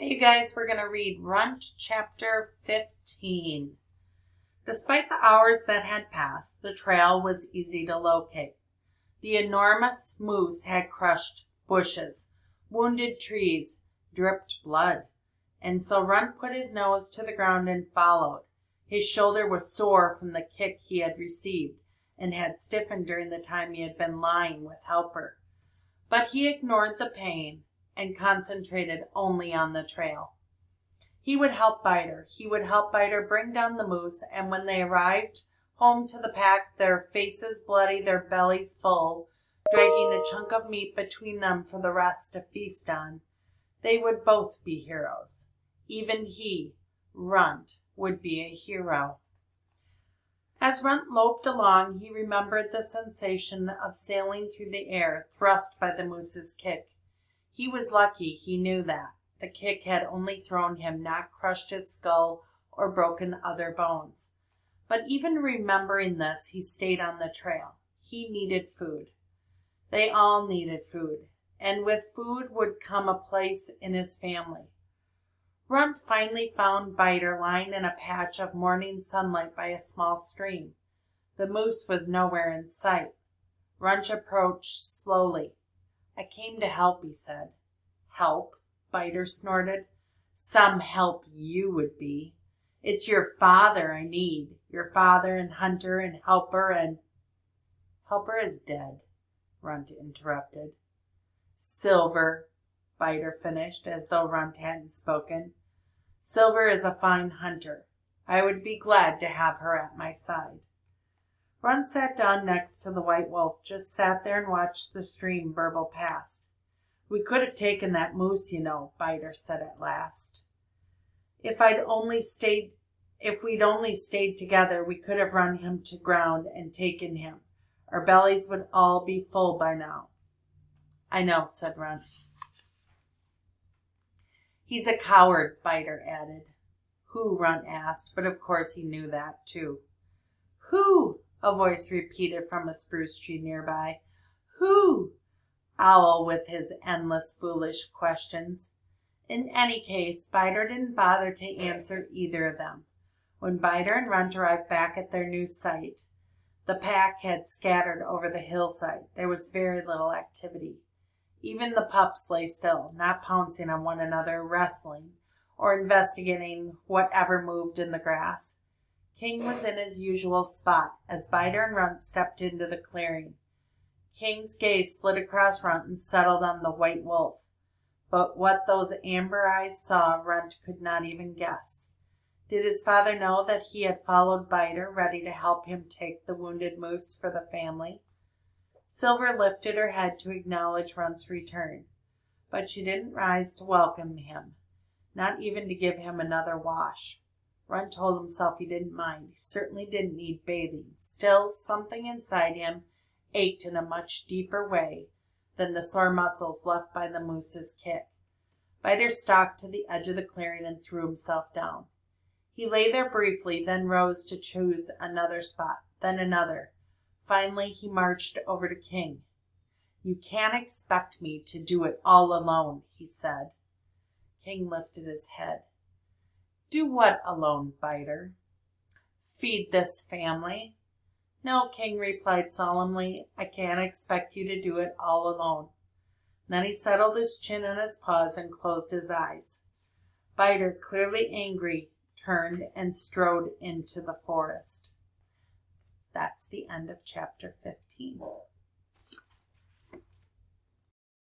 Hey, you guys, we're going to read Runt Chapter 15. Despite the hours that had passed, the trail was easy to locate. The enormous moose had crushed bushes, wounded trees, dripped blood, and so Runt put his nose to the ground and followed. His shoulder was sore from the kick he had received and had stiffened during the time he had been lying with Helper. But he ignored the pain and concentrated only on the trail. He would help Biter. He would help Biter bring down the moose, and when they arrived home to the pack, their faces bloody, their bellies full, dragging a chunk of meat between them for the rest to feast on, they would both be heroes. Even he, Runt, would be a hero. As Runt loped along, he remembered the sensation of sailing through the air, thrust by the moose's kick. He was lucky, he knew that. The kick had only thrown him, not crushed his skull or broken other bones. But even remembering this, he stayed on the trail. He needed food. They all needed food, and with food would come a place in his family. Runt finally found Biter lying in a patch of morning sunlight by a small stream. The moose was nowhere in sight. Runt approached slowly. "I came to help," he said. "Help?" Biter snorted. "Some help you would be. It's your father I need. Your father and Hunter and Helper and—" "Helper is dead," Runt interrupted. "Silver," Biter finished, as though Runt hadn't spoken. "Silver is a fine hunter. I would be glad to have her at my side." Runt sat down next to the white wolf, just sat there and watched the stream burble past. "We could have taken that moose, you know," Biter said at last. If we'd only stayed together, we could have run him to ground and taken him. Our bellies would all be full by now." "I know," said Runt. "He's a coward," Biter added. "Who?" Runt asked, but of course he knew that too. "Who?" a voice repeated from a spruce tree nearby. "Who?" Owl with his endless foolish questions. In any case, Biter didn't bother to answer either of them. When Biter and Runt arrived back at their new site, the pack had scattered over the hillside. There was very little activity. Even the pups lay still, not pouncing on one another, wrestling, or investigating whatever moved in the grass. King was in his usual spot as Biter and Runt stepped into the clearing. King's gaze slid across Runt and settled on the white wolf. But what those amber eyes saw, Runt could not even guess. Did his father know that he had followed Biter, ready to help him take the wounded moose for the family? Silver lifted her head to acknowledge Runt's return, but she didn't rise to welcome him, not even to give him another wash. Runt told himself he didn't mind. He certainly didn't need bathing. Still, something inside him ached in a much deeper way than the sore muscles left by the moose's kick. Biter stalked to the edge of the clearing and threw himself down. He lay there briefly, then rose to choose another spot, then another. Finally, he marched over to King. "You can't expect me to do it all alone," he said. King lifted his head. "Do what alone, Biter?" "Feed this family." "No," King replied solemnly, "I can't expect you to do it all alone." Then he settled his chin on his paws and closed his eyes. Biter, clearly angry, turned and strode into the forest. That's the end of chapter 15.